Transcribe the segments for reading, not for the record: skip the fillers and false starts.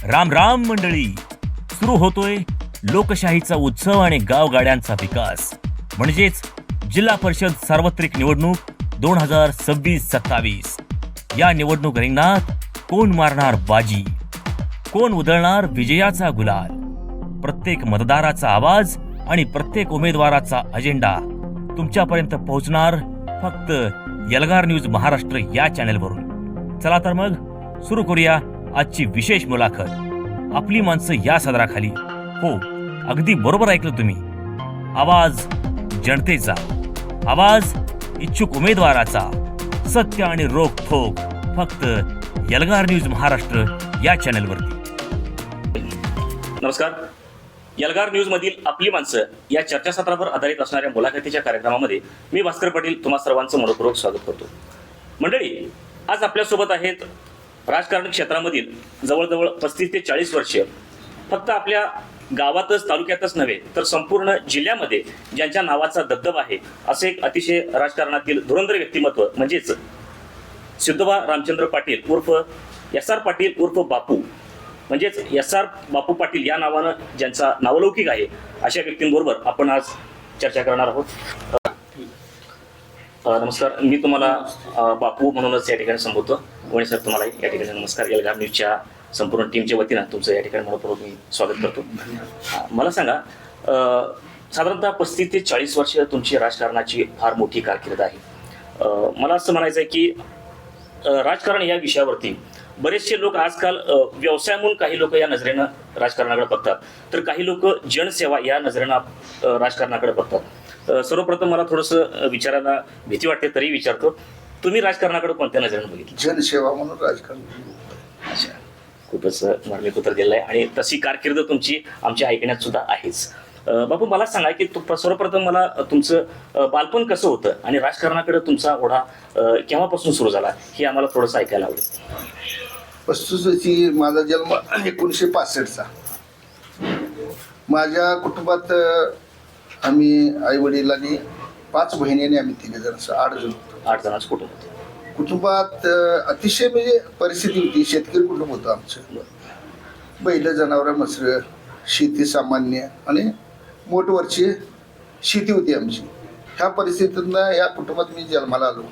राम राम मंडळी, सुरू होतोय लोकशाहीचा उत्सव आणि गावगाड्यांचा विकास म्हणजेच जिल्हा परिषद सार्वत्रिक निवडणूक 2026-27. या निवडणूक रिंगणात कोण मारणार बाजी, कोण उधळणार विजयाचा गुलाल. प्रत्येक मतदाराचा आवाज आणि प्रत्येक उमेदवाराचा अजेंडा तुमच्यापर्यंत पोहोचणार फक्त एल्गार न्यूज महाराष्ट्र या चॅनेलवरून. चला तर मग सुरू करूया आजची विशेष मुलाखत. आपली माणसं या सदराखाली. हो, अगदी बरोबर ऐकलं तुम्ही. आवाज जनतेचा, आवाज इच्छुक उमेदवाराचा, सत्य आणि रोखोक फक्त एल्गार न्यूज महाराष्ट्र या चॅनेलवरती. नमस्कार. एल्गार न्यूज मधील आपली माणसं या चर्चासत्रावर आधारित असणाऱ्या मुलाखतीच्या कार्यक्रमामध्ये मी भास्कर पाटील तुम्हा सर्वांचं मनपूर्वक स्वागत करतो. मंडळी, आज आपल्यासोबत आहेत राजकारण क्षेत्रामधील जवळजवळ 35 ते 40 वर्ष फक्त आपल्या गावातच तालुक्यातच नव्हे तर संपूर्ण जिल्ह्यामध्ये ज्यांच्या नावाचा दबदबा आहे असे एक अतिशय राजकारणातील धुरंधर व्यक्तिमत्व म्हणजेच सिद्धोबा रामचंद्र पाटील उर्फ SR पाटील उर्फ बापू, म्हणजेच SR बापू पाटील या नावानं ज्यांचा नावलौकिक आहे अशा व्यक्तींबरोबर आपण आज चर्चा करणार आहोत. नमस्कार. मी तुम्हाला बापू म्हणूनच या ठिकाणी संबोधतो. वणी सर, तुम्हाला या ठिकाणी नमस्कार. एल्गार न्यूजच्या संपूर्ण टीमच्या वतीनं तुमचं या ठिकाणी मनपूर्वक मी स्वागत करतो. मला सांगा, साधारणतः 35 ते 40 वर्ष तुमची राजकारणाची फार मोठी कारकीर्द आहे. मला असं म्हणायचं आहे की राजकारण या विषयावरती बरेचसे लोक आजकाल व्यवसाय म्हणून काही लोक या नजरेनं राजकारणाकडे बघतात, तर काही लोक जनसेवा या नजरेनं राजकारणाकडे बघतात. सर्वप्रथम मला थोडंसं विचारायला भीती वाटते, तरी विचारतो, तुम्ही राजकारणाकडे कोणत्या नजरेनं बघितलं? जनसेवा म्हणून राजकारण. अच्छा, खूपच मार्मिक उत्तर दिलं आहे आणि तशी कारकीर्द तुमची आमच्या ऐकण्यात सुद्धा आहेच. बापू, मला सांगा की सर्वप्रथम मला तुमचं बालपण कसं होतं आणि राजकारणाकडे तुमचा ओढा केव्हापासून सुरू झाला हे आम्हाला थोडंसं ऐकायला आवडेल. वस्तुस्थिती, माझा जन्म 1965चा. माझ्या कुटुंबात आम्ही आई वडील आणि 5 बहिणीने आम्ही 3 जण, 8 जण होतो. 8 जणांचं कुटुंब होतं. कुटुंबात अतिशय म्हणजे परिस्थिती होती. शेतकरी कुटुंब होतं आमचं. बैल, जनावर, मसर, शेती सामान्य आणि मोठवरची शेती होती आमची. ह्या परिस्थितीतनं या कुटुंबात मी जन्माला आलो.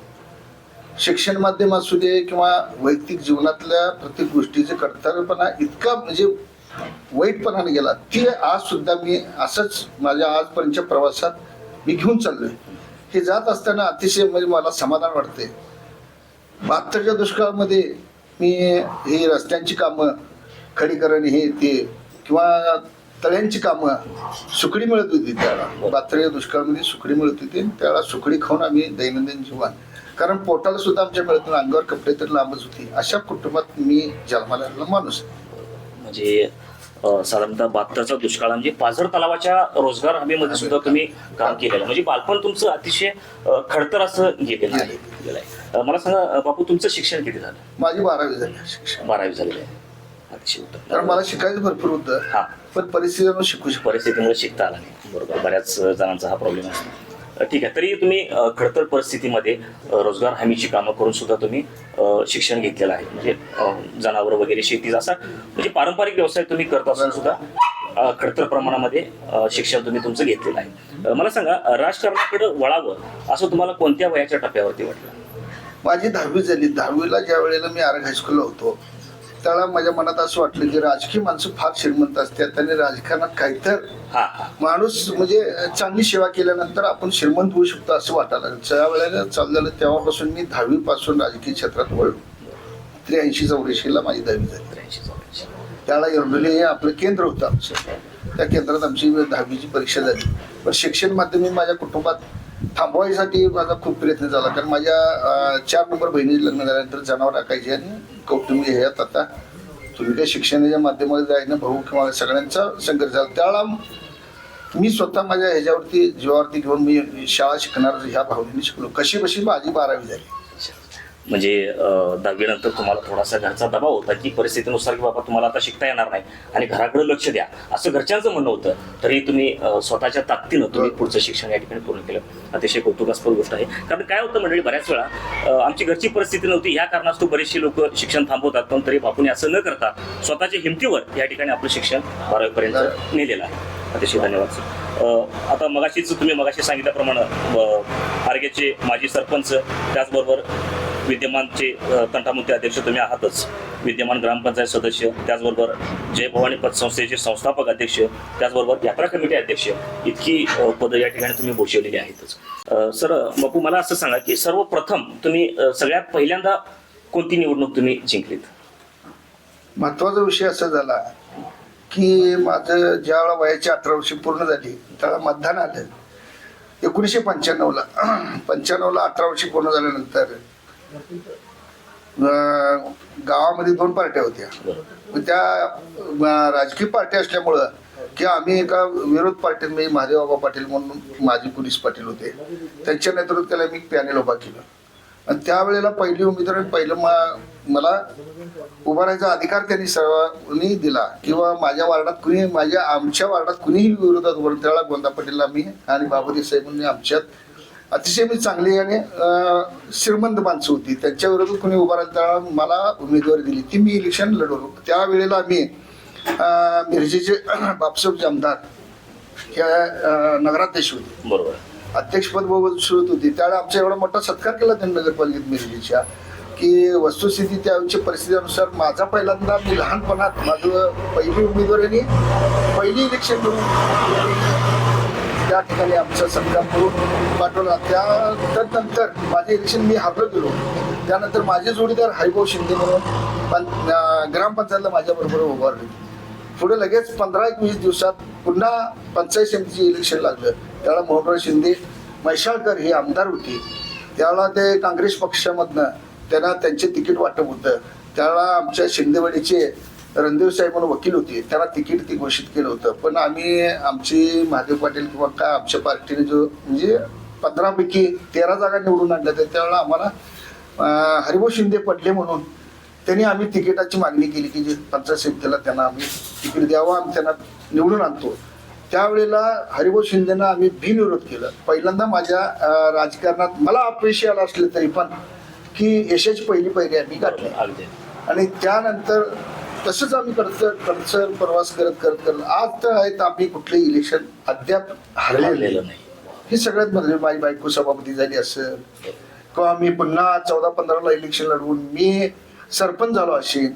शिक्षण माध्यम असू दे किंवा वैयक्तिक जीवनातल्या प्रत्येक गोष्टीचे कर्तव्यपणा इतका म्हणजे वाईटपणाने गेला, ती आज सुद्धा मी असंच माझ्या आजपर्यंतच्या प्रवासात मी घेऊन चाललोय. हे जात असताना अतिशय म्हणजे मला समाधान वाटते. 72च्या दुष्काळामध्ये मी हे रस्त्यांची कामं, खडीकरण, हे ते किंवा तळ्यांची कामं, सुकडी मिळत होती त्यावेळेला. 72च्या दुष्काळामध्ये सुकडी मिळत होती. त्यावेळेला सुकडी खाऊन आम्ही दैनंदिन जीवन, कारण पोटाला सुद्धा आमच्या मिळत नाही, अंगावर कपडे तर लांबच होती. अशा कुटुंबात मी जन्माला आलेला माणूस. म्हणजे साधारणतः 72चा दुष्काळ म्हणजे पाझर तलावाच्या रोजगार हमीमध्ये सुद्धा तुम्ही काम केलेलं, म्हणजे बालपण तुमचं अतिशय खडतर असं गेलेलं आहे. मला सांगा बापू, तुमचं शिक्षण किती झालं? माझी 12वी झाली शिक्षण. 12वी झालेलं आहे. अतिशय उत्तम. कारण मला शिकायचं भरपूर होतं. हा, पण परिस्थितीमुळे परिस्थितीमुळे शिकता आला नाही. बरोबर, बऱ्याच जणांचा हा प्रॉब्लेम असतो. ठीक आहे, तरी तुम्ही खडतर परिस्थितीमध्ये रोजगार हमीची कामं करून सुद्धा तुम्ही शिक्षण घेतलेलं आहे. म्हणजे जनावर वगैरे, शेती, असा म्हणजे पारंपरिक व्यवसाय तुम्ही करत असून सुद्धा खडतर प्रमाणामध्ये शिक्षण तुम्ही तुमचं घेतलेलं आहे. मला सांगा, राजकारणाकडे वळावं असं तुम्हाला कोणत्या वयाच्या टप्प्यावरती वाटलं? माझी 10वी झाली. 10वीला ज्या वेळेला मी आरग हायस्कूलला होतो त्यावेळेला माझ्या मनात असं वाटलं की राजकीय माणसं फार श्रीमंत असतात आणि राजकारणात काहीतर माणूस म्हणजे चांगली सेवा केल्यानंतर आपण श्रीमंत होऊ शकतो असं वाटायला लागलं. त्या वेळेला चाललेलं तेव्हापासून मी 10वी पासून राजकीय क्षेत्रात वळलो. 83-84ला माझी 10वी झाली. 83-84. त्यावेळेला एरडोली हे आपलं केंद्र होतं आमचं. त्या केंद्रात आमची 10वीची परीक्षा झाली. पण शिक्षण माध्यमिक माझ्या कुटुंबात थांबवायसाठी माझा खूप प्रयत्न झाला, कारण माझ्या 4 नंबर बहिणीचे लग्न झाल्यानंतर जनावर राखायचे आणि कौटुंबिक ह्यात आता तुम्ही काही शिक्षणाच्या माध्यमामध्ये जायनं भाऊ किंवा सगळ्यांचा संघर्ष झाला. त्यावेळेला मी स्वतः माझ्या जीवावरती घेऊन मी शाळा शिकणार ह्या भावनेने शिकलो. कशी माझी 12वी झाली. म्हणजे 10वी नंतर तुम्हाला थोडासा घरचा दबाव होता की परिस्थितीनुसार की बाबा तुम्हाला आता शिकता येणार नाही आणि घराकडे लक्ष द्या असं घरच्यांचं म्हणणं होतं, तरी तुम्ही स्वतःच्या ताकदीनं तुम्ही पुढचं शिक्षण या ठिकाणी पूर्ण केलं. अतिशय कौतुकास्पद गोष्ट आहे. कारण काय होतं मंडळी, बऱ्याच वेळा आमची घरची परिस्थिती नव्हती ह्या कारणास्तव बरेचसे लोक शिक्षण थांबवतात, पण तरी बापूने असं न करता स्वतःच्या हिमतीवर या ठिकाणी आपलं शिक्षण 12वी पर्यंत नेलेलं आहे. अतिशय धन्यवाद सर. आता मगाशी सांगितल्याप्रमाणे आर्गेचे माजी सरपंच, त्याचबरोबर विद्यमानचे तंटामुक्ती अध्यक्ष तुम्ही आहातच, विद्यमान ग्रामपंचायत सदस्य, त्याचबरोबर जय भवानी पतसंस्थेचे संस्थापक अध्यक्ष, त्याचबरोबर यात्रा कमिटी अध्यक्ष, इतकी पदं या ठिकाणी तुम्ही भूषवलेली आहेतच. सर बापू, मला असं सांगा की सर्वप्रथम तुम्ही सगळ्यात पहिल्यांदा कोणती निवडणूक तुम्ही जिंकलीत? महत्वाचा विषय असा झाला की माझं ज्यावेळेला वयाची 18 वर्षे पूर्ण झाली त्यावेळेला मतदान आलं 1995ला. 95ला 18 वर्षे पूर्ण झाल्यानंतर गावामध्ये 2 पार्ट्या होत्या. त्या राजकीय पार्टी असल्यामुळं की आम्ही एका विरोध पार्टीत, म्हणजे महादेवबाबा पाटील म्हणून माजी पोलीस पाटील होते, त्यांच्या नेतृत्वाला मी पॅनेल उभा केलं. आणि त्यावेळेला पहिली उमेदवारी मला उभारायचा अधिकार त्यांनी सर्वांनी दिला, किंवा माझ्या वार्डात आमच्या वार्डात कुणीही विरोधात उभारलं त्यावेळेला गोंदा पाटीलला मी आणि बाबुजी साहेबांनी आमच्यात अतिशय चांगली आणि श्रीमंत माणसं होती, त्यांच्या विरोधात कुणी उभारायला त्यावेळेला मला उमेदवारी दिली, ती मी इलेक्शन लढवलो. त्यावेळेला आम्ही मिरजेचे बापसाहेब जामदार ह्या नगराध्यक्ष होते, बरोबर, अध्यक्षपद बघत होती. त्यावेळेला आमचा एवढा मोठा सत्कार केला त्यांनी नगरपालिकेत मिरजेच्या, की वस्तुस्थिती त्यावेळीच्या परिस्थितीनुसार माझा पहिल्यांदा, मी लहानपणात माझं पहिली उमेदवारी पहिली इलेक्शन करून त्या ठिकाणी आमचा सत्कार करून पाठवला. त्यानंतर माझे इलेक्शन मी हारलो गेलो. त्यानंतर माझे जोडीदार हरिभाऊ शिंदे म्हणून ग्रामपंचायतला माझ्याबरोबर उभारले. पुढे लगेच 15-20 दिवसात पुन्हा पंचायत समितीचे इलेक्शन लागलं. त्यावेळेला मोहनराव शिंदे म्हैसाळकर हे आमदार होते. त्यावेळेला ते काँग्रेस पक्षामधनं त्यांना त्यांचे तिकीट वाटप होतं. त्यावेळेला आमच्या शिंदेवाडीचे रणदेव साहेब म्हणून वकील होते, त्यांना तिकीट घोषित केलं होतं. पण आमची महादेव पाटील किंवा काय आमच्या पार्टीने म्हणजे 15 पैकी 13 जागा निवडून आणल्या. तर त्यावेळेला आम्हाला हरिभाऊ शिंदे पडले म्हणून आम्ही तिकिटाची मागणी केली की जे पंचायत समितीला त्यांना आम्ही तिकीट द्यावं, आम्ही त्यांना निवडून आणतो. त्यावेळेला हरिभाऊ शिंदेना आम्ही बिनविरोध केलं. पहिल्यांदा माझ्या राजकारणात मला अपयश आलं असलं तरी पण की यशाची पहिली पायरी आम्ही गाठली. आणि त्यानंतर तसंच आम्ही कडसर प्रवास करत आज तर आहेत आम्ही कुठले इलेक्शन अद्याप हरलेलं नाही. हे सगळ्यात म्हणजे माझी बायको सभापती झाली असेल किंवा मी पुन्हा 14-15ला इलेक्शन लढवून मी सरपंच झालो असेल,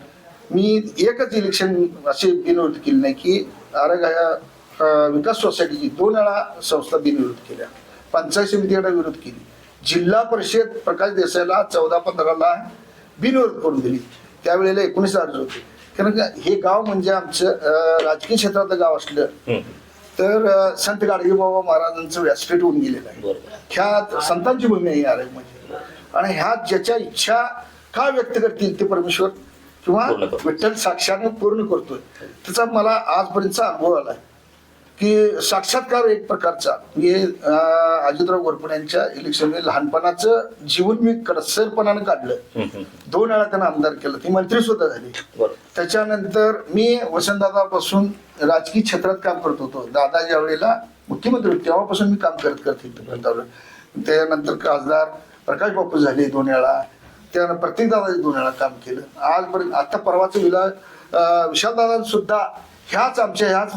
मी एकच इलेक्शन असे बिनविरोध केले नाही की विकास सोसायटीची 2 वेळा संस्था बिनविरोध केल्या, पंचायत समितीकडे विरोध केली, जिल्हा परिषद प्रकाश देसाईला 14-15ला बिनविरोध करून दिली. त्यावेळेला 19 अर्ज होते. कारण हे गाव म्हणजे आमचं राजकीय क्षेत्रातलं गाव असलं तर संत गाडगेबाबा महाराजांचं व्यासपीठ होऊन गेलेलं आहे. ह्या संतांची भूमी आहे आरोग्यमध्ये. आणि ह्या ज्याच्या इच्छा का व्यक्त करतील ते परमेश्वर किंवा विठ्ठल साक्षाने पूर्ण करतोय. त्याचा मला आजपर्यंतचा अनुभव आलाय की साक्षात्कार एक प्रकारचा. हे अजितराव घोरपडे यांच्या इलेक्शन लहानपणाचं जीवन मी कडसरपणानं काढलं. 2 वेळा त्यांना आमदार केलं, ती मंत्री सुद्धा झाली. त्याच्यानंतर मी वसंतदादापासून राजकीय क्षेत्रात काम करत होतो. दादा ज्या वेळेला मुख्यमंत्री होते तेव्हापासून मी काम करत होतो. त्यानंतर खासदार प्रकाश बापू झाले 2 वेळा, त्यानं प्रत्येक दादाचे 2 वेळा काम केलं. आजपर्यंत आता परवाचं विशाल दादा सुद्धा ह्याच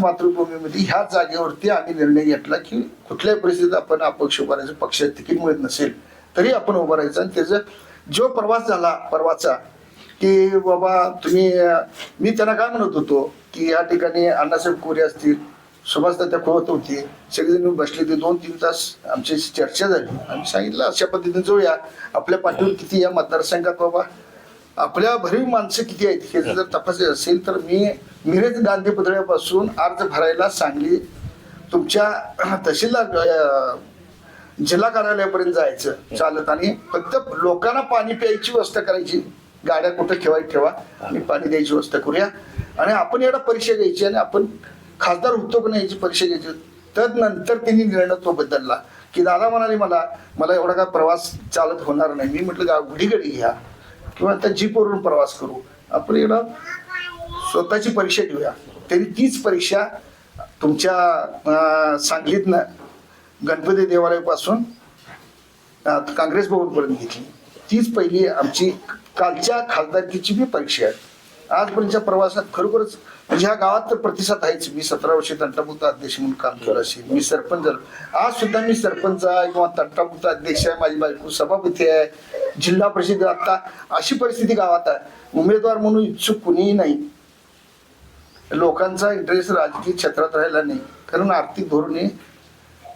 मातृभूमीमध्ये ह्याच जागेवरती आम्ही निर्णय घेतला की कुठल्याही परिस्थितीत आपण अपक्ष उभारायचं, पक्षात तिकीट मिळत नसेल तरी आपण उभारायचं. आणि त्याचा जो प्रवास झाला परवाचा की बाबा मी त्यांना काय म्हणत होतो की या ठिकाणी अण्णासाहेब कोरे असतील, सुभाष दादा खोत होते, सगळेजण बसले. ते 2-3 तास आमची चर्चा झाली. आम्ही सांगितलं अशा पद्धतीने जाऊया, आपल्या पाठीवर किती या मतदारसंघात बाबा आपल्या भरीव माणसं किती आहेत हे जर तपासायचं असेल तर मी मिरज गांधी पुतळ्यापासून अर्ज भरायला सांगली तुमच्या तहसीलदार जिल्हा कार्यालयापर्यंत जायचं चालत, आणि फक्त लोकांना पाणी प्यायची व्यवस्था करायची, गाड्या कुठं ठेवा आणि पाणी द्यायची व्यवस्था करूया. आणि आपण एवढा परीक्षा घ्यायची आणि आपण खासदार होतो की नाही याची परीक्षा घ्यायची. त्यानंतर त्यांनी निर्णय तो बदलला की दादा म्हणाले मला एवढा काय प्रवास चालत होणार नाही. मी म्हटलं घडी घ्या किंवा त्या जीपवरून प्रवास करू, आपण इकडं स्वतःची परीक्षा घेऊया. त्यांनी तीच परीक्षा तुमच्या सांगलीतनं गणपती देवालयापासून काँग्रेस भवनपर्यंत घेतली. तीच पहिली आमची कालच्या खासदारकीची बी परीक्षा आहे. आजपर्यंतच्या प्रवासात खरोखरच म्हणजे ह्या गावात तर प्रतिसाद आहेच. मी 17 वर्षे तंटामुक्त अध्यक्ष म्हणून काम केलं असेल, मी सरपंच झालो, आज सुद्धा मी सरपंच आहे किंवा तंटामुक्त अध्यक्ष आहे, माझी बायको सभापती आहे, जिल्हा परिषद. आता अशी परिस्थिती गावात आहे, उमेदवार म्हणून इच्छुक कुणीही नाही. लोकांचा इंटरेस्ट राजकीय क्षेत्रात राहिला नाही, कारण आर्थिक धोरणे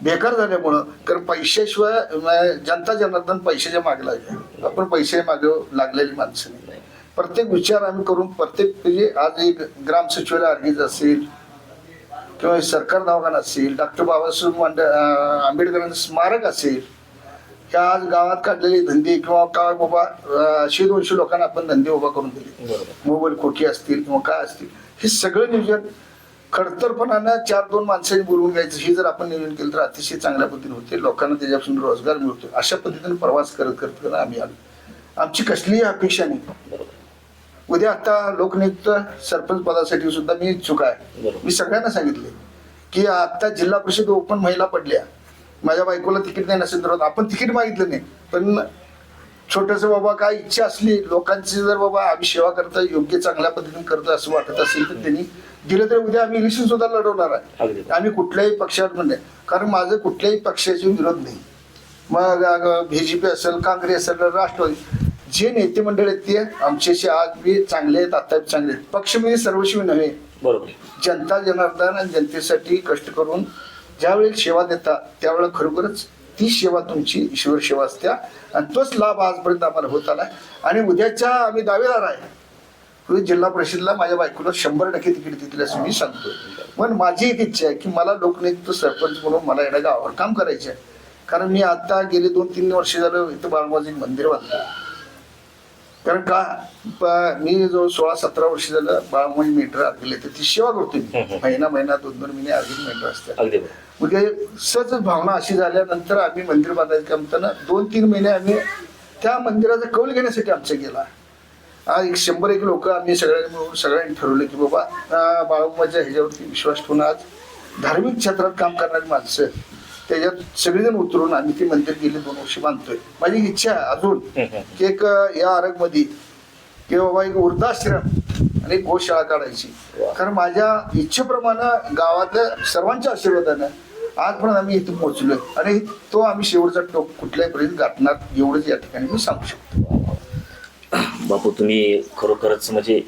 बेकार झाल्यामुळं. कारण पैशाशिवाय जनता जनार्दन पैशाच्या मागे लागले, आपण पैसे मागे लागलेली माणसं नाही. प्रत्येक विचार आम्ही करून प्रत्येक म्हणजे आज एक ग्राम सचिवालय अर्गीज असेल किंवा सरकार दवाखाना असेल, डॉक्टर बाबासाहेब आंबेडकरांचं स्मारक असेल, ह्या आज गावात काढलेले धंदे किंवा काय बाबा 100-200 लोकांना आपण धंदे उभा करून दिले, मोबाईल खोकी असतील किंवा काय असतील, हे सगळं नियोजन खडतरपणानं 4-2 माणसांनी बोलवून घ्यायचं. हे जर आपण नियोजन केलं तर अतिशय चांगल्या पद्धतीने होते, लोकांना त्याच्यापासून रोजगार मिळतो. अशा पद्धतीने प्रवास करत आम्ही आलो. आमची कसलीही अपेक्षा नाही. उद्या आता लोकनियुक्त सरपंच पदासाठी सुद्धा मी इच्छुक आहे. मी सगळ्यांना सांगितले की आता जिल्हा परिषद ओपन महिला पडल्या, माझ्या बायकोला तिकीट नाही नसेल तर आपण तिकीट मागितलं नाही, पण छोटस बाबा काय इच्छा असली लोकांची, जर बाबा आम्ही सेवा करता योग्य चांगल्या पद्धतीने करतो असं वाटत असेल तर त्यांनी दिलं तर उद्या आम्ही इलेक्शन सुद्धा लढवणार आहे. आम्ही कुठल्याही पक्षात म्हणजे, कारण माझं कुठल्याही पक्षाचे विरोध नाही. मग BJP असेल, काँग्रेस असेल, राष्ट्रवादी, जे नेते मंडळ आहेत ते आमच्याशी आज बी चांगले आहेत, आता चांगले आहेत. पक्ष म्हणजे सर्वस्वी नव्हे, बरोबर. जनता जनार्दन आणि जनतेसाठी कष्ट करून ज्यावेळी सेवा देतात त्यावेळेला खरोखरच ती सेवा तुमची ईश्वर सेवा असते, आणि तोच लाभ आजपर्यंत आम्हाला होत आलाय. आणि उद्याच्या आम्ही दावेदार आहे. जिल्हा परिषदला माझ्या बायकोला 100% तिकीट देतील असं मी सांगतोय. पण माझी एक इच्छा आहे की मला लोकनियुक्त सरपंच म्हणून मला या गावावर काम करायचे आहे. कारण मी आता गेले 2-3 वर्ष झालं इथं बाळमामाचं एक मंदिर बांधलं. कारण का मी जो 16-17 वर्ष झालं बाळमामाची मेंढर अर्गले तर ती सेवा करतो मी. महिना 2-2 महिने अर्धी मेंढर असते. मग सहज भावना अशी झाल्यानंतर आम्ही मंदिर बांधायचं काम करताना 2-3 महिने आम्ही त्या मंदिराचा कौल घेण्यासाठी आमचा गेला. आज 100-1 लोक आम्ही सगळ्यांनी ठरवलं की बाबा बाळमामाच्या ह्याच्यावरती विश्वास ठेवून आज धार्मिक क्षेत्रात काम करणारी माणसं त्याच्यात सगळेजण उतरून आम्ही ते मंदिर गेले 2 वर्ष बांधतोय. माझी इच्छा आहे अजून की एक या आरगमध्ये की बाबा एक वृद्धाश्रम आणि गोशाळा काढायची. कारण माझ्या इच्छेप्रमाणे गावातल्या सर्वांच्या आशीर्वादानं आजपर्यंत आम्ही इथं पोहोचलोय आणि तो आम्ही शेवटचा टोक कुठल्याही पर्यंत गाठणार एवढंच या ठिकाणी मी सांगू शकतो. बापू, तुम्ही खरोखरच म्हणजे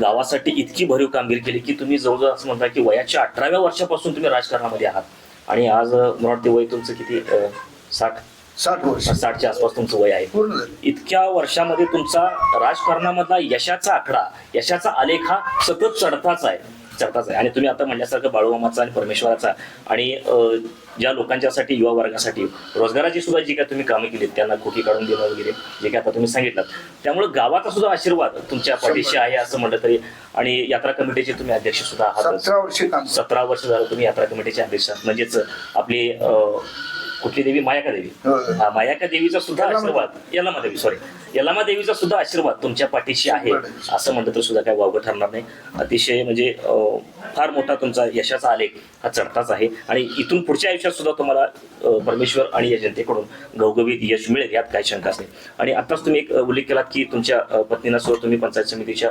गावासाठी इतकी भरीव कामगिरी केली की तुम्ही जवळजवळ असं म्हणता की वयाच्या 18व्या वर्षापासून तुम्ही राजकारणामध्ये आहात. आणि आज मला वाटते वय तुमचं किती 60 वर्ष, 60च्या आसपास तुमचं वय आहे. पूर्ण इतक्या वर्षामध्ये तुमचा राजकारणामधला यशाचा आकडा, यशाचा आलेख हा सतत चढताच आहे. आणि तुम्ही आता म्हणण्यासारखं बाळूमामाचा आणि परमेश्वराचा आणि ज्या लोकांच्यासाठी युवा वर्गासाठी रोजगाराची सुद्धा जी काय तुम्ही कामे केलीत त्यांना खोकी काढून देणं वगैरे जे काय आता तुम्ही सांगितलं, त्यामुळे गावाचा सुद्धा आशीर्वाद तुमच्या पाठीशी आहे असं म्हटलं तरी. आणि यात्रा कमिटीचे तुम्ही अध्यक्ष सुद्धा आहात. 17 वर्ष झालं तुम्ही यात्रा कमिटीचे अध्यक्ष आहात. म्हणजेच आपली कुठली देवी, मायाका देवी, मायाका देवीचा सुद्धा आशीर्वाद, यल्लामा देवीचा सुद्धा आशीर्वाद तुमच्या पाठीशी आहे असं म्हटलं तर सुद्धा काय वावगं ठरणार नाही. अतिशय म्हणजे फार मोठा तुमचा यशाचा आलेख हा चढताच आहे. आणि इथून पुढच्या आयुष्यात सुद्धा तुम्हाला परमेश्वर आणि या जनतेकडून घवघवीत यश मिळेल यात काही शंकाच नाही. आणि आताच तुम्ही एक उल्लेख केलात की तुमच्या पत्नीला सुद्धा तुम्ही पंचायत समितीच्या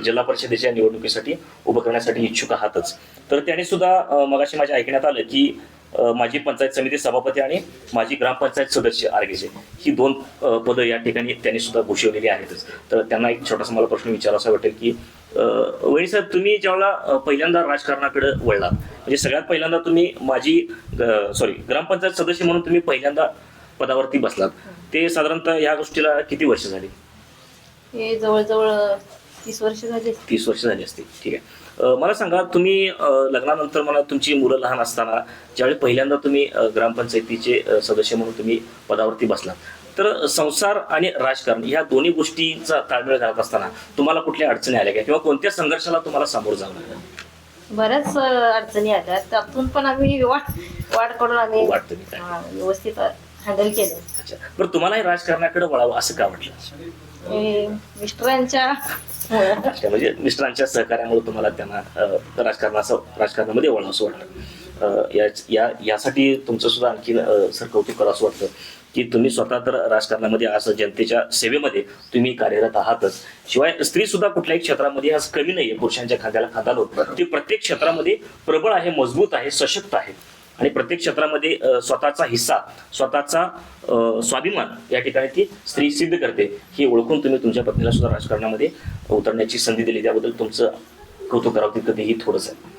जिल्हा परिषदेच्या निवडणुकीसाठी उभं करण्यासाठी इच्छुक आहातच. तर त्याने सुद्धा मगाशी माझ्या ऐकण्यात आलं की माजी पंचायत समिती सभापती आणि माजी ग्रामपंचायत सदस्य आर्गेचे ही 2 पदं या ठिकाणी त्यांनी सुद्धा घोषवलेली आहेतच. तर त्यांना एक छोटासा मला प्रश्न विचारावा वाटेल की वहिनी साहेब, तुम्ही ज्यावेळेला पहिल्यांदा राजकारणाकडे वळलात, म्हणजे सगळ्यात पहिल्यांदा तुम्ही ग्रामपंचायत सदस्य म्हणून तुम्ही पहिल्यांदा पदावरती बसलात, ते साधारणतः या गोष्टीला किती वर्ष झाली? हे जवळजवळ 30 वर्ष झाली. 30 वर्ष झाली असतील. ठीक आहे. मला सांगा, तुम्ही लग्नानंतर मला तुमची मुलं लहान असताना ज्यावेळी पहिल्यांदा तुम्ही ग्रामपंचायतीचे सदस्य म्हणून तुम्ही पदावरती बसलात, तर संसार आणि राजकारण ह्या दोन्ही गोष्टींचा ताळमेळ घालत असताना तुम्हाला कुठल्या अडचणी आल्या का किंवा कोणत्या संघर्षाला तुम्हाला सामोरं जावं लागलं? बऱ्याच अडचणी आल्या त्यातून पण आम्ही वाट करून आम्ही वाटतं मी काय. व्यवस्थित हँडल केलं. अच्छा, बरं तुम्हाला हे राजकारणाकडे वळावं असं का वाटलं? हे मिस्टरांच्या मुळे. अच्छा, म्हणजे मिस्टरांच्या सहकार्यामुळे तुम्हाला त्यांना राजकारणामध्ये वळावं असं वाटलं. यासाठी तुमचं सुद्धा आणखी सर कौतुक करावं असं वाटतं की तुम्ही स्वतः तर राजकारणामध्ये असं जनतेच्या सेवेमध्ये तुम्ही कार्यरत आहातच, शिवाय स्त्री सुद्धा कुठल्याही क्षेत्रामध्ये आज कमी नाहीये, पुरुषांच्या खांद्याला खांदा लावून ती प्रत्येक क्षेत्रामध्ये प्रबळ आहे, मजबूत आहे, सशक्त आहे आणि प्रत्येक क्षेत्रामध्ये स्वतःचा हिस्सा, स्वतःचा स्वाभिमान या ठिकाणी ती स्त्री सिद्ध करते. हे ओळखून तुम्ही तुमच्या पत्नीला सुद्धा राजकारणामध्ये उतरण्याची संधी दिली, त्याबद्दल तुमचं कौतुक करावं तितकं तेही थोडंच आहे.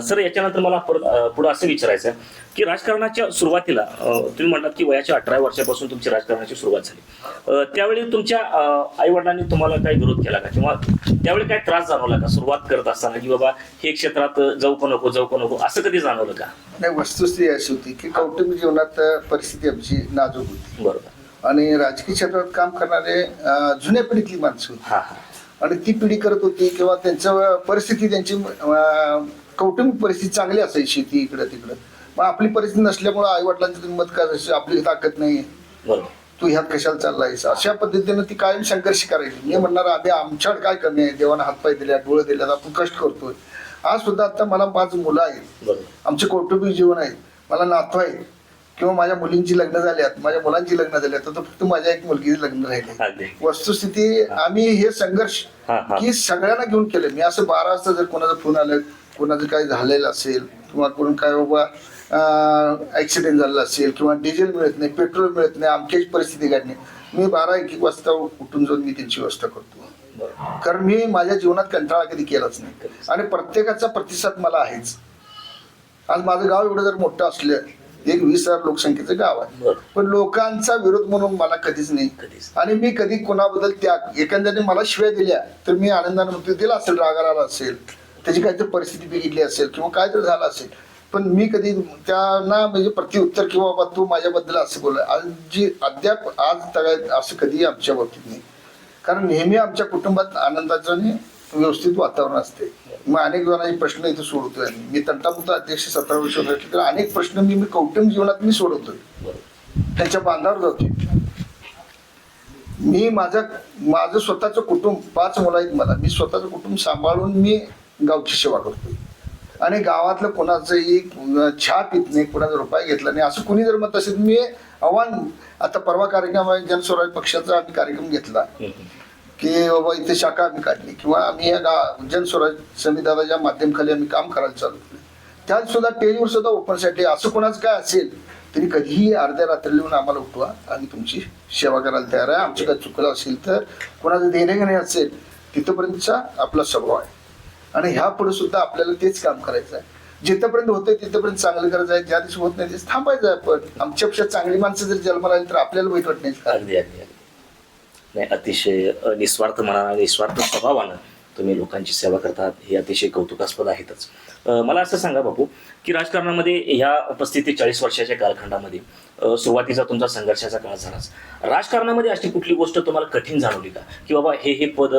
सर, याच्यानंतर मला पुढं असं विचारायचं आहे की राजकारणाच्या सुरुवातीला तुम्ही म्हणलात की वयाच्या 18 वर्षापासून तुमची राजकारणाची सुरुवात झाली. त्यावेळी तुमच्या आई वडिलांनी तुम्हाला काही विरोध केला का, किंवा त्यावेळी काय त्रास जाणवला का सुरुवात करत असताना, की बाबा हे क्षेत्रात जाऊ का नको असं कधी जाणवलं का? नाही, वस्तुस्थिती अशी होती की कौटुंबिक जीवनात परिस्थिती आमची नाजूक होती. बरोबर. आणि राजकीय क्षेत्रात काम करणारे जुन्या पिढीतली माणसं होती हा हा. आणि ती पिढी करत होती किंवा त्यांचं परिस्थिती त्यांची कौटुंबिक परिस्थिती चांगली असायची शेती इकडं तिकडं. मग आपली परिस्थिती नसल्यामुळे आई वडिलांची मत करायची, आपली ताकद नाही, बरोबर. तू ह्यात कशाला चाललायस, अशा पद्धतीनं ती कायम संघर्ष करायची. मी म्हणणार आम्ही आमच्याकडे काय कमी आहे, देवानं हातपाय दिल्या, डोळे दिल्यात, आपण कष्ट करतोय. आज सुद्धा आता मला 5 मुलं आहेत, बरोबर. आमचे कौटुंबिक जीवन आहे, मला नातू आहे किंवा माझ्या मुलींची लग्न झाल्यात, माझ्या मुलांची लग्न झाल्यात, तर फक्त माझ्या एक मुलगीची लग्न अगदी. राहिले. वस्तुस्थिती आम्ही हे संघर्ष की सगळ्यांना घेऊन केलं. मी असं 12 वाजता जर कोणाचा फोन आलं, कोणाचं काय झालेलं असेल किंवा कोण काय बाबा ऍक्सिडेंट झालेला असेल किंवा डिझेल मिळत नाही, पेट्रोल मिळत नाही, आमच्याच परिस्थिती काढणे, मी 12-1 वाजता उठून जाऊन मी त्यांची व्यवस्था करतो. कारण मी माझ्या जीवनात कंटाळा कधी केलाच नाही आणि प्रत्येकाचा प्रतिसाद मला आहेच. आज माझं गाव एवढं जर मोठं असलं, एक 20,000 लोकसंख्येचं गाव आहे, पण लोकांचा विरोध म्हणून मला कधीच नाही. आणि मी कधी कोणाबद्दल त्याग, एखाद्याने मला शिव्या दिल्या तर मी आनंदाने म्हणतो, दिला असेल, रागाला असेल, त्याची काहीतरी परिस्थिती बिघडली असेल किंवा काहीतरी झालं असेल, पण मी कधी त्यांना म्हणजे प्रत्युत्तर किंवा बाबा तू माझ्याबद्दल असं बोल, अद्याप आज असं कधी आमच्या बाबतीत नाही. कारण नेहमी आमच्या कुटुंबात आनंदाचं आणि व्यवस्थित वातावरण असते. मग अनेक जणांचे प्रश्न इथे सोडवतोय. मी तंटामुक्त अध्यक्ष 17 वर्ष होते, तर अनेक प्रश्न मी कौटुंबिक जीवनात मी सोडवतोय, त्यांच्या बांधावर जातोय. मी माझं स्वतःचं कुटुंब, 5 मुलं आहेत मला, मी स्वतःचं कुटुंब सांभाळून मी गावची सेवा करतोय. आणि गावातलं कोणाचंही चहा पित नाही, कोणाचा रुपया घेतला नाही, असं कुणी जर म्हणत असेल, मी आव्हान, आता परवा कार्यक्रम जनस्वराज पक्षाचा आम्ही कार्यक्रम घेतला की बाबा इथे शाखा आम्ही काढली किंवा आम्ही या जनस्वराज समितीच्या माध्यमाखाली आम्ही काम करायला चालू केलं, त्यात सुद्धा टेलीवर सुद्धा ओपनसाठी असं कोणाचं काय असेल तरी कधीही अर्ध्या रात्री लिहून आम्हाला उठवा, आम्ही तुमची सेवा करायला तयार आहे. आमचं काय चुकलं असेल तर, कोणाचं देणेघेणे असेल, तिथपर्यंतचा आपला स्वभाव आहे. आणि ह्या पुढे सुद्धा आपल्याला तेच काम करायचं आहे. जिथपर्यंत होतंय तिथपर्यंत चांगलं करायचं आहे, ज्या दिवशी होत नाही तेच थांबायचं आहे. पण आमच्यापेक्षा चांगली माणसं जर जन्माला आली तर आपल्याला वाईट वाटत नाही. अगदी अगदी नाही, अतिशय निस्वार्थ मनानं, निस्वार्थ स्वभावानं तुम्ही लोकांची सेवा करतात, हे अतिशय कौतुकास्पद आहेतच. मला असं सांगा बापू की राजकारणामध्ये ह्या 35 ते 40 वर्षाच्या कालखंडामध्ये सुरुवातीचा तुमचा संघर्षाचा काळ झालाच, राजकारणामध्ये अशी कुठली गोष्ट तुम्हाला कठीण जाणवली का, की बाबा हे पद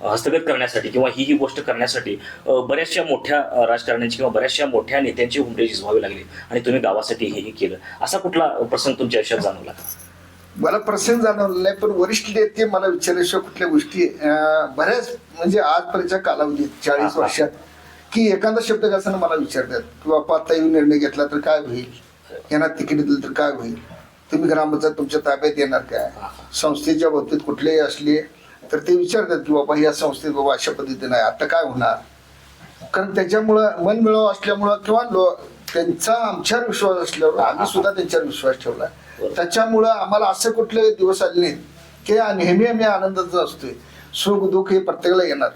हस्तगत करण्यासाठी किंवा ही गोष्ट करण्यासाठी बऱ्याचशा मोठ्या राजकारण्यांची किंवा बऱ्याचशा मोठ्या नेत्यांची हुंडे झिजवावी लागली आणि तुम्ही गावासाठी हे केलं, असा कुठला प्रसंग तुमच्या आयुष्यात जाणवला का? मला प्रसंग जाणवला नाही, पण वरिष्ठ नेते मला विचारल्याशिवाय कुठल्या गोष्टी बऱ्याच म्हणजे आजपर्यंतच्या कालावधीत 40 वर्षात की एखादा शब्द कसा मला विचारतात की बापा आता निर्णय घेतला तर काय होईल, यांना तिकीट दिलं तर काय होईल, तुम्ही ग्रामपंचायत तुमच्या ताब्यात येणार काय, संस्थेच्या बाबतीत कुठलेही असले तर ते विचारतात की बाबा या संस्थेत बाबा अशा पद्धतीने आहे, आता काय होणार. कारण त्याच्यामुळं मन मिळव असल्यामुळं किंवा त्यांचा आमच्यावर विश्वास असल्यावर आम्ही सुद्धा त्यांच्यावर विश्वास ठेवला. त्याच्यामुळं आम्हाला असं कुठले दिवस आले नाहीत की नेहमी आम्ही आनंदाचा असतोय. सुख दुःख हे प्रत्येकाला येणार,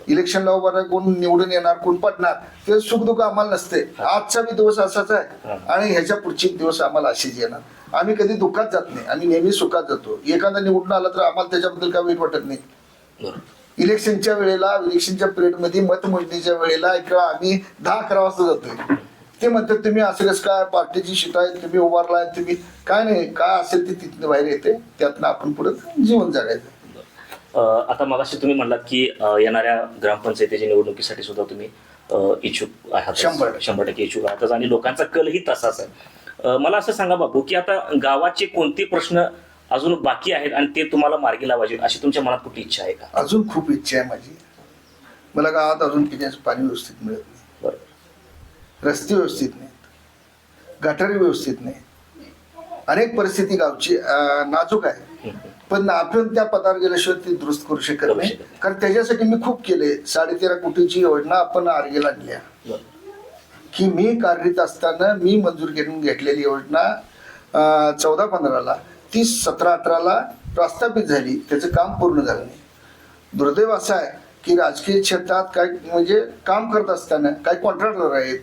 इलेक्शनला उभा कोण निवडून येणार, कोण पडणार, ते सुख दुःख आम्हाला नसते. आजचा बी दिवस असाच आहे आणि ह्याच्या पुढचे दिवस आम्हाला असेच येणार. आम्ही कधी दुःखात जात नाही, आम्ही नेहमी सुखात जातो. एखादा निवडून आला तर आम्हाला त्याच्याबद्दल काय वाईट वाटत नाही. इलेक्शनच्या वेळेला, इलेक्शनच्या पिरियडमध्ये मतमोजणीच्या वेळेला आम्ही 10-11 वाजता जातोय. ते म्हणतात तुम्ही असं कसं काय, पार्टीची शीट आहे, तुम्ही उभारलाय, तुम्ही काय नाही, काय असेल ते तिथनं बाहेर येते, त्यातनं आपण पुढे जीवन जगायचं. आता मगाशी तुम्ही म्हणलात की येणाऱ्या ग्रामपंचायतीच्या निवडणुकीसाठी सुद्धा तुम्ही इच्छुक आहात. 100%. 100% इच्छुक आहातच आणि लोकांचा कलही तसाच आहे. मला असं सांगा बापू की आता गावाचे कोणते प्रश्न अजून बाकी आहेत आणि ते तुम्हाला मार्गी लावायचे अशी तुमच्या मनात कुठली इच्छा आहे का? अजून खूप इच्छा आहे माझी. मला गावात अजून पिण्याचं पाणी व्यवस्थित मिळत नाही, बरं. रस्ते व्यवस्थित नाहीत, गटारी व्यवस्थित नाही. अनेक परिस्थिती गावची नाजूक आहे, पण आपण त्या पदावर गेल्याशिवाय ती दुरुस्त करू शकत करू नाही. शकत नाही. कारण त्याच्यासाठी मी खूप केले. 13.5 कोटीची योजना आपण आर्गेला आणल्या, बरं. की मी कार्यरत असताना मी मंजूर करून घेतलेली योजना 14-15ला ती 17-18ला प्रस्थापित झाली. त्याचं काम पूर्ण झालं नाही. दुर्दैव असं आहे की राजकीय क्षेत्रात काय म्हणजे काम करत असताना काही कॉन्ट्रॅक्टर आहेत,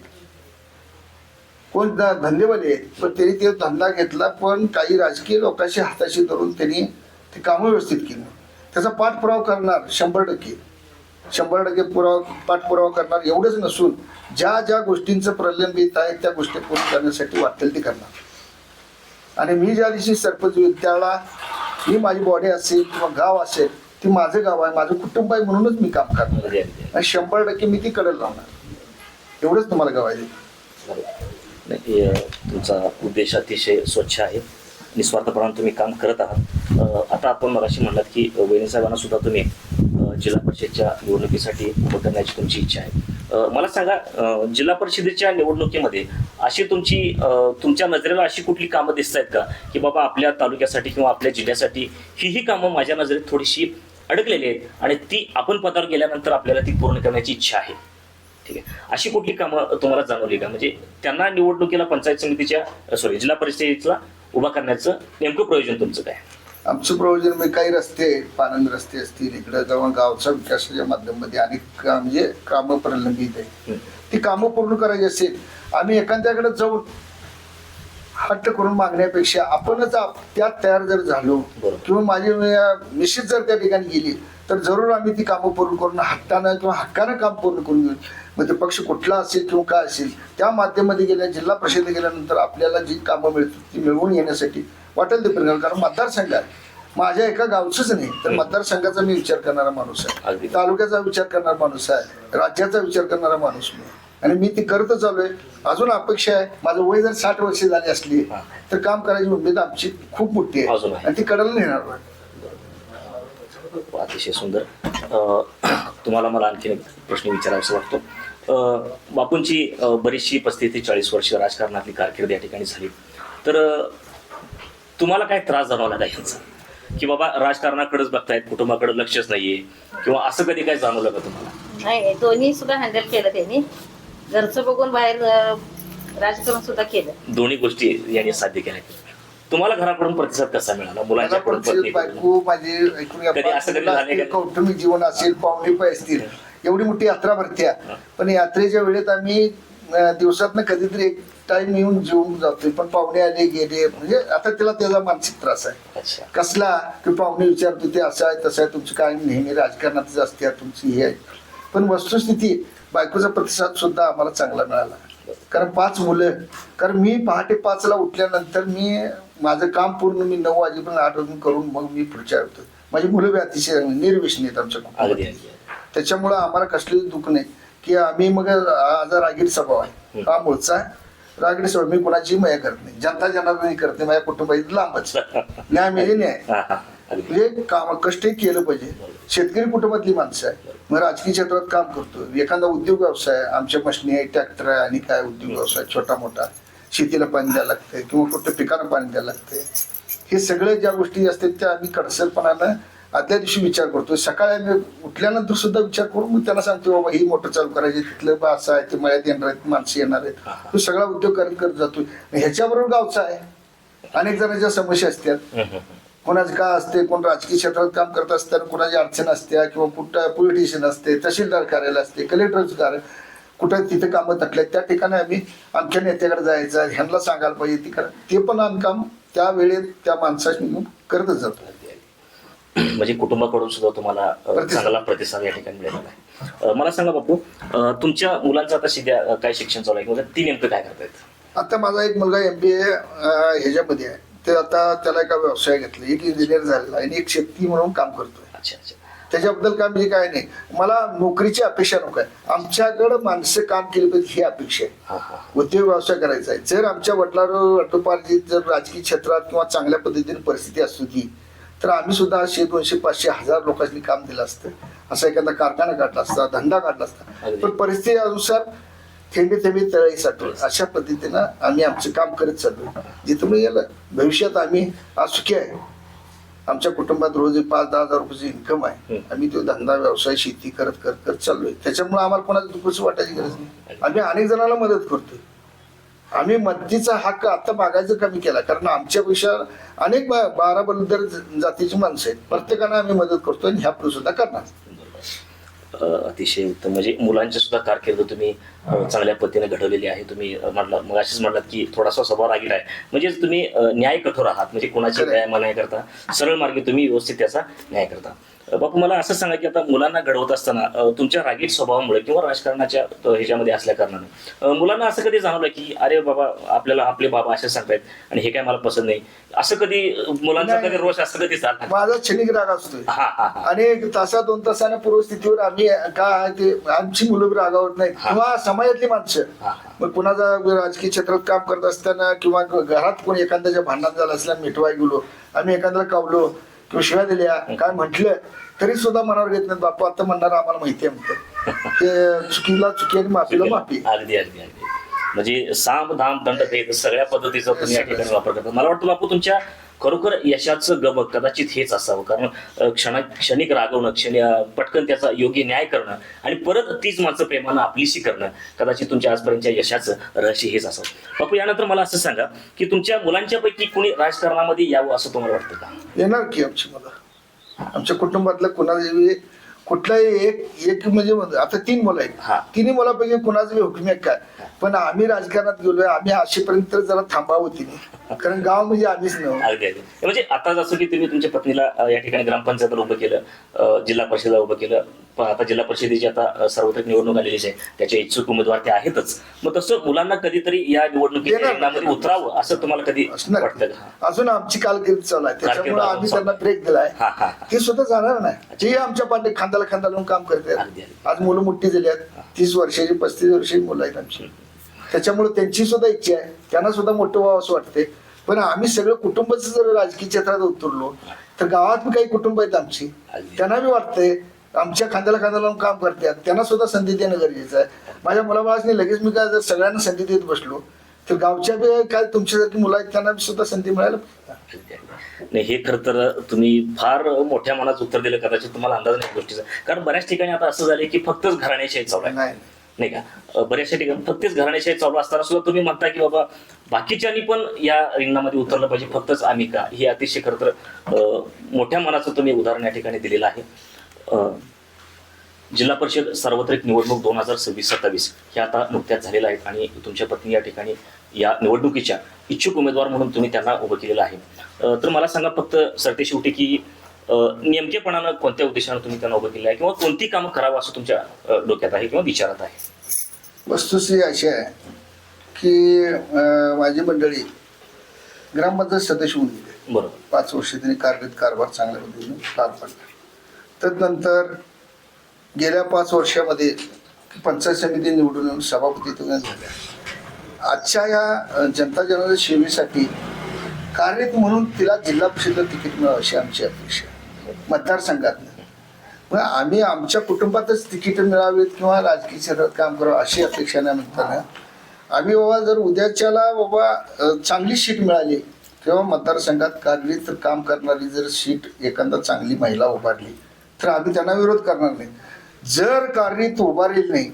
कोण धंदेवाले आहेत, पण त्यांनी ते धंदा घेतला, पण काही राजकीय लोकांशी हाताशी धरून त्यांनी ते कामं व्यवस्थित केली. त्याचा पाठपुरावा करणार 100% पाठपुरावा करणार. एवढंच नसून ज्या ज्या गोष्टींचं प्रलंबित आहे त्या गोष्टी पूर्ण करण्यासाठी वाटेल ते करणार. आणि मी ज्या दिवशी सरपंच होईल त्यावेळेला मी माझी बॉडी असेल किंवा गाव असेल, ती माझं गाव आहे, माझं कुटुंब आहे म्हणूनच मी काम करणार अगदी, अगदी. आणि 100% मी ती कडेला लावणार. एवढंच तुम्हाला गाव आहे. नाही, तुमचा उद्देश अतिशय स्वच्छ आहे, निस्वार्थपणाने तुम्ही काम करत आहात. आता आपण मगाशी म्हणलात की वहिनी साहेबांना सुद्धा तुम्ही जिल्हा परिषदच्या निवडणुकीसाठी उभं करण्याची तुमची इच्छा आहे. मला सांगा, जिल्हा परिषदेच्या निवडणुकीमध्ये अशी तुमच्या नजरेला अशी कुठली कामं दिसत आहेत का की बाबा आपल्या तालुक्यासाठी किंवा आपल्या जिल्ह्यासाठी ही कामं माझ्या नजरेत थोडीशी अडकलेली आहेत आणि ती आपण पदावर गेल्यानंतर आपल्याला ती पूर्ण करण्याची इच्छा आहे? ठीक आहे, अशी कुठली कामं तुम्हाला जाणवली का? म्हणजे त्यांना निवडणुकीला पंचायत समितीच्या जिल्हा परिषदेला उभा करण्याचं नेमकं प्रयोजन तुमचं काय? आमचं प्रयोजन म्हणजे काही रस्ते, पानंद रस्ते असतील, इकडे जाऊन गावचा विकासाच्या माध्यमामध्ये अनेक म्हणजे कामं प्रलंबित आहे, ती कामं पूर्ण करायची असेल, आम्ही एखाद्याकडे जाऊन हट्ट करून मागण्यापेक्षा आपणच त्यात तयार जर झालो किंवा माझी निश्चित जर त्या ठिकाणी गेली तर जरूर आम्ही ती कामं पूर्ण करून हट्टानं किंवा हक्कानं काम पूर्ण करून घेऊ. म्हणजे पक्ष कुठला असेल किंवा काय असेल त्या माध्यमामध्ये गेल्या जिल्हा परिषद गेल्यानंतर आपल्याला जी कामं मिळतील ती मिळवून येण्यासाठी वाटेल ते प्रकार. कारण मतदारसंघ आहे माझ्या एका गावचंच नाही तर मतदारसंघाचा मी विचार करणारा माणूस आहे, तालुक्याचा विचार करणारा माणूस आहे, राज्याचा विचार करणारा माणूस मी, आणि मी ती करतच आलोय. अजून अपेक्षा आहे, माझं वय जर 60 वर्ष झाली असली तर काम करायची उमेद आमची खूप मोठी आहे आणि ती कडायला नेणार नाही. अतिशय सुंदर. तुम्हाला मला आणखी एक प्रश्न विचारायचा वाटतो. बापूंची बरीचशी 35 ते 40 वर्ष राजकारणातली कारकीर्द या ठिकाणी झाली, तर तुम्हाला काय त्रास जाणवला का यांचा की बाबा राजकारणाकडेच बघतायत, कुटुंबाकडे लक्षच नाहीये किंवा असं कधी काय जाणवलं का तुम्हाला? नाही, दोन्ही सुद्धा हँडल केलं त्यांनी. घरचं बघून बाहेर राजकारण सुद्धा केलं. दोन्ही गोष्टी यांनी साध्य केल्या. तुम्हाला घराकडून प्रतिसाद कसा मिळाला? मुलांच्याकडून, बायको माझी कधी असं कधी झालंय का? कौटुंबिक जीवन असेल, पाहुणे पाय असतील, एवढी मोठी यात्रा भरत्या, पण यात्रेच्या वेळेत आम्ही दिवसातनं कधीतरी एक टाइम येऊन जेवून जातोय, पण पाहुणे आले गेले म्हणजे आता त्याला त्याचा मानसिक त्रास आहे. अच्छा. कसला की पाहुणे विचारतो ते असं आहे तसं आहे, तुमचं काय नेहमी राजकारणातच असते तुमची हे आहे. पण वस्तुस्थिती बायकोचा प्रतिसाद सुद्धा आम्हाला चांगला मिळाला. कारण 5 मुलं, कारण मी पहाटे 5ला उठल्यानंतर मी माझं काम पूर्ण मी 9 वाजेपर्यंत 8 वाजून करून मग मी पुढच्या होतो. माझी मुलं बी अतिशय निर्व्यसनी आहेत आमच्या कुटुंबात. त्याच्यामुळं आम्हाला कसलेच दुःख नाही की आम्ही मग आज रागीट स्वभाव आहे, हा मूळचा रागीट स्वभाव. मी कोणाची मया करत नाही, जनता जनार्दन करत नाही, माझ्या कुटुंबाची लांबच. न्याय म्हणजे न्याय, म्हणजे काम कष्ट केलं पाहिजे. शेतकरी कुटुंबातली माणसं आहे, मग राजकीय क्षेत्रात काम करतो, एखादा उद्योग व्यवसाय, आमच्या मशनी आहे, ट्रॅक्टर आहे आणि काय उद्योग व्यवसाय छोटा मोठा, शेतीला पाणी द्यायला लागतंय किंवा कुठल्या पिकाला पाणी द्यायला लागतंय. हे सगळे ज्या गोष्टी असतात त्या आम्ही कडसरपणानं आदल्या दिवशी विचार करतो. सकाळी आम्ही उठल्यानंतर सुद्धा विचार करून मी त्यांना सांगतो बाबा ही मोटर चालू करायची, तिथलं बा असं आहे, ते मळ्यात येणार आहेत, माणसं येणार आहेत, तो सगळा उद्योग करत जातो. ह्याच्याबरोबर गावचा आहे, अनेक जणांच्या समस्या असतात, कोणाचं काय असते, कोण राजकीय क्षेत्रात काम करत असताना कोणाची अडचण असते किंवा कुठं पोलिटिशियन असते, तहसीलदार कार्यालय असते, कलेक्टरचं कार्य कुठं तिथे कामं तटल्यात त्या ठिकाणी आम्ही आमच्या नेत्याकडे जायचं, ह्यांना सांगायला पाहिजे, ती करा, ते पण आम्ही काम त्या वेळेत त्या माणसाशी करतच जातो. म्हणजे कुटुंबाकडून सुद्धा तुम्हाला चांगला प्रतिसाद या ठिकाणी मिळाला आहे. मला सांगा बापू, तुमच्या मुलांचं आता सध्या काय शिक्षण चालू आहे किंवा ती नेमकं काय करतायत? आता माझा एक मुलगा MBA ह्याच्यामध्ये आहे, ते आता त्याला एका व्यवसाय घेतला, एक इंजिनियर झालेला आणि एक शेती म्हणून काम करतोय. अच्छा अच्छा. त्याच्याबद्दल काय म्हणजे काय नाही. मला नोकरीची अपेक्षा नको आहे. आमच्याकडं माणसं काम केली पाहिजे ही अपेक्षा आहे. हा हा उद्योग व्यवसाय करायचा आहे. जर आमच्या वडिलांपार्जित जर राजकीय क्षेत्रात किंवा चांगल्या पद्धतीने परिस्थिती असते ती, तर आम्ही सुद्धा 100, 200, 500, 1000 लोकांनी काम दिलं असतं. असा एखादा कारखाना काढला असता, धंदा काढला असता. पण परिस्थिती अनुसार थेंबे थेंबे तळी साठवलं, अशा पद्धतीनं आम्ही आमचं काम करत चाललो. जिथं मी गेलं भविष्यात आम्ही आज सुखी आहे. आमच्या कुटुंबात रोज 5-10 हजार रुपयाची इन्कम आहे. आम्ही तो धंदा व्यवसाय शेती करत करत करत चाललोय. त्याच्यामुळे आम्हाला कोणाला दुःखच वाटायची गरज नाही. आम्ही अनेक जणांना मदत करतोय. आम्ही मदतीचा हक्क आता मागायचं कमी केला, कारण आमच्यापेक्षा अनेक 12 बलुतेर जातीची माणसं आहेत. प्रत्येकाला आम्ही मदत करतोय आणि ह्या सुद्धा करणार. अतिशय उत्तम. म्हणजे मुलांची सुद्धा कारकीर्द तुम्ही चांगल्या पद्धतीने घडवलेली आहे. तुम्ही म्हटलं मग अशीच म्हटलात की थोडासा स्वभाव रागीट आहे, म्हणजे तुम्ही न्याय कठोर आहात. म्हणजे कोणाची न्याय नाही करता, सरळ मार्गे तुम्ही व्यवस्थित त्याचा न्याय करता. बापू, मला असं सांगा की आता मुलांना घडवत असताना तुमच्या रागीट स्वभावामुळे किंवा राजकारणाच्या ह्याच्यामध्ये असल्या कारणाने मुलांना असं कधी जाणवलं की अरे बाबा, आपल्याला आपले बाबा असे सांगतायत आणि हे काय मला पसंत नाही, असं कधी मुलांचा कधी रोष असं कधी चालला? माझा क्षणिक राग असतोय आणि 1 तासा 2 तासाने पूर्वस्थितीवर आम्ही काय आहे ते आमची मुलं रागावत नाही किंवा समाजातली माणसं. मग कुणाचा राजकीय क्षेत्रात काम करत असताना किंवा घरात कोणी एखाद्याच्या भांडण झालं असल्या मिटवाय गेलो, आम्ही एखाद्याला कावलो किंवा शिव्या दिल्या काय म्हटलं तरी सुद्धा मनावर घेत नाहीत. बापू आता म्हणणार आम्हाला माहिती आहे म्हणतात, चुकीला चुकी आणि माफीला माफी. अगदी अगदी अगदी. म्हणजे साम धाम दंड भेद सगळ्या पद्धतीचा तुम्ही या ठिकाणी वापर करता. मला वाटतं बापू, तुमच्या खरोखर यशाचं गमक कदाचित हेच असावं, कारण क्षणिक रागवणं, पटकन त्याचा योग्य न्याय करणं आणि परत तीच माणसं प्रेमानं आपलीशी करणं, कदाचित तुमच्या आजपर्यंतच्या यशाचं रहस्य हेच असावं. बापू, यानंतर मला असं सांगा की तुमच्या मुलांच्या पैकी कोणी राजकारणामध्ये यावं असं तुम्हाला वाटतं का? येणार की आमची मुलं. आमच्या कुटुंबातलं कुणाला कुठलाही एक म्हणजे आता 3 मुलं आहेत. 3 मुलापैकी कुणाचं हुकमी आहे काय, पण आम्ही राजकारणात गेलोय. आम्ही अशीपर्यंत जरा थांबावं तिने, कारण गाव म्हणजे आम्हीच नव्हतो. अगदी अगदी. म्हणजे आता जसं की तुम्ही तुमच्या पत्नीला या ठिकाणी ग्रामपंचायत उभं केलं, जिल्हा परिषदेला उभं केलं, पण आता जिल्हा परिषदेची आता सार्वत्रिक निवडणूक आलेलीच आहे, त्याचे इच्छुक उमेदवार ते आहेतच. मग तसं मुलांना कधीतरी या निवडणुकीच्या रिंगणामध्ये उतरावं असं तुम्हाला कधी वाटतं का? अजून आमची कारकीर्द चालू आहे, त्याच्यामुळे आम्ही त्यांना ब्रेक दिलाय. ते सुद्धा जाणार नाही. ते आमच्या पाठी खांद्याला खांदा लावून काम करतात. आज मुलं मोठी झाली आहेत, 30 वर्षाची 35 वर्षाची मुलं आहेत आमची. त्याच्यामुळे त्यांची सुद्धा इच्छा आहे, त्यांना सुद्धा मोठं व्हावं असं वाटते. पण आम्ही सगळं कुटुंबाचं जर राजकीय क्षेत्रात उतरलो तर गावात काही कुटुंब आहेत आमची, त्यांना बी वाटतंय आमच्या खांद्याला खांदा लावून काम करतात, त्यांना सुद्धा संधी देणं गरजेचं आहे. माझ्या मुलाबाळांनी लगेच मी काय जर सगळ्यांना संधी देत बसलो तर गावच्या बी काय तुमच्यासारखी मुलं आहेत त्यांना सुद्धा संधी मिळायला नाही. हे खरं तर तुम्ही फार मोठ्या मनात उत्तर दिलं. कदाचित तुम्हाला अंदाज नाही गोष्टीचा, कारण बऱ्याच ठिकाणी आता असं झालंय की फक्तच घराण्याशाही चालू आहे, नाही का? बऱ्याचशा ठिकाणी फक्तच घराण्याशाही चालू असताना सुद्धा तुम्ही म्हणता की बाबा बाकीच्यांनी पण या रिंगणामध्ये उतरलं पाहिजे, फक्तच आम्ही का? हे अतिशय खरं तर मोठ्या मनाचं तुम्ही उदाहरण या ठिकाणी दिलेलं आहे. जिल्हा परिषद सार्वत्रिक निवडणूक 2026-27 ह्या आता नुकत्याच झालेल्या आहेत आणि तुमच्या पत्नी या ठिकाणी या निवडणुकीच्या इच्छुक उमेदवार म्हणून तुम्ही त्यांना उभं केलेलं आहे. तर मला सांगा फक्त सरतेशेवटी की नेमकेपणानं कोणत्या उद्देशानं तुम्ही त्यांना उभं केलं आहे किंवा कोणती कामं करावं असं तुमच्या डोक्यात आहे किंवा विचारात आहे? वस्तुस्थिती अशी आहे की माझी मंडळी ग्रामपंचायत सदस्य होऊन गेले. बरोबर. 5 वर्ष त्यांनी कारभार चांगल्या पद्धतीने पार पडला. तदनंतर गेल्या 5 वर्षामध्ये पंचायत समिती निवडून येऊन सभापती झाल्या. आजच्या या जनता जनार्दन सेवेसाठी कार्यरत म्हणून तिला जिल्हा परिषदेला तिकीट मिळावं अशी आमची अपेक्षा मतदारसंघातनं. मग आम्ही आमच्या कुटुंबातच तिकीट मिळावीत किंवा राजकीय क्षेत्रात काम करावं अशी अपेक्षा नंतर आम्ही बाबा जर उद्याच्याला बाबा चांगली सीट मिळाली किंवा मतदारसंघात कार्यरत काम करणारी जर सीट एखादा चांगली महिला उभारली तर आम्ही त्यांना विरोध करणार नाही. जर कार्यरत उभारली नाही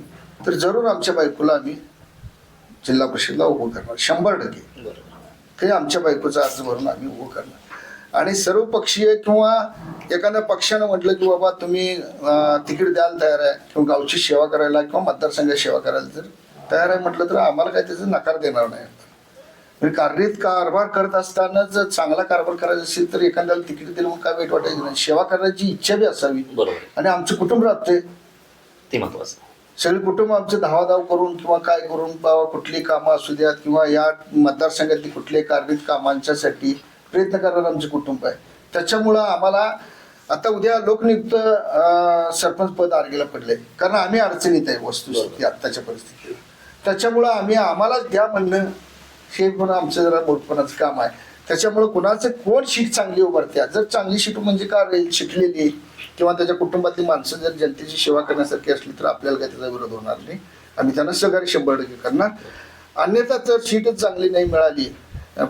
तर जरूर आमच्या बायकोला आम्ही जिल्हा परिषदला उभं करणार 100%. ते आमच्या बायकोचा अर्ज भरून आम्ही उभं करणार. आणि सर्व पक्षीय किंवा एखाद्या पक्षानं म्हटलं की बाबा तुम्ही तिकीट द्यायला तयार आहे किंवा गावची सेवा करायला किंवा मतदारसंघाची सेवा करायला जर तयार आहे म्हटलं तर आम्हाला काही त्याचा नकार देणार नाही. म्हणजे कार्यरत कारभार करत असताना जर चांगला कारभार करायचा असेल तर एखाद्याला तिकीट दिलं मग काय वाईट वाटायचं नाही. सेवा करण्याची इच्छा बी असावी. बरोबर. आणि आमचं कुटुंब राहते ते महत्वाचं. सगळे कुटुंब आमचं धावाधाव करून किंवा काय करून बाबा कुठली कामं असू द्यात किंवा या मतदारसंघातली कुठल्याही कार्यरत कामांच्यासाठी प्रयत्न करणारं आमचं कुटुंब आहे. त्याच्यामुळं आम्हाला आता उद्या लोकनियुक्त सरपंच पद आर्गीला पडले, कारण आम्ही अडचणीत आहे वस्तुस्थिती आत्ताच्या परिस्थितीत. त्याच्यामुळं आम्हाला द्या म्हणणं हे पण आमचं जरा मोठपणाचं काम आहे. त्याच्यामुळं कुणाचं कोण शीट चांगली उभारत्या, जर चांगली शीट म्हणजे का राहील शिकलेली किंवा त्याच्या कुटुंबातली माणसं जर जनतेची सेवा करण्यासारखी असली तर आपल्याला काही त्याचा विरोध होणार नाही. आम्ही त्यांना सहकार्य 100% करणार. अन्यथा जर सीटच चांगली नाही मिळाली,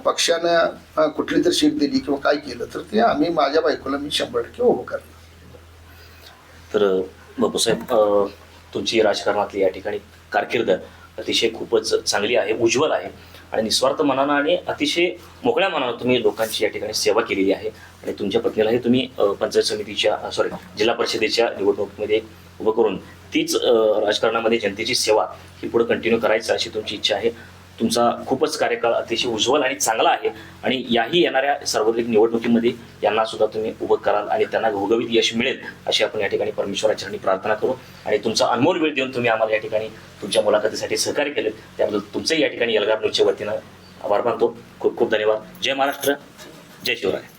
पक्षानं कुठली तर सीट दिली किंवा काय केलं तर ते आम्ही माझ्या बायकोला मी 100% उभं करणार. तर बापूसाहेब, तुमची राजकारणातली या ठिकाणी कारकीर्द अतिशय खूपच चांगली आहे, उज्ज्वल आहे आणि निस्वार्थ मनानं आणि अतिशय मोकळ्या मनानं तुम्ही लोकांची या ठिकाणी सेवा केलेली आहे. आणि तुमच्या पत्नीलाही तुम्ही पंचायत समितीच्या जिल्हा परिषदेच्या निवडणुकीमध्ये उभं करून तीच राजकारणामध्ये जनतेची सेवा ही पुढे कंटिन्यू करायचं अशी तुमची इच्छा आहे. तुमचा खूपच कार्यकाळ अतिशय उज्ज्वल आणि चांगला आहे आणि याही येणाऱ्या सार्वत्रिक निवडणुकीमध्ये यांना सुद्धा तुम्ही उभं कराल आणि त्यांना घवघवीत यश मिळेल अशी आपण या ठिकाणी परमेश्वराच्या चरणी प्रार्थना करू. आणि तुमचा अनमोल वेळ देऊन तुम्ही आम्हाला या ठिकाणी तुमच्या मुलाखतीसाठी सहकार्य केले त्याबद्दल तुमचंही या ठिकाणी एल्गार न्यूजच्या वतीनं आभार मानतो. खूप खूप धन्यवाद. जय महाराष्ट्र, जय शिवराय.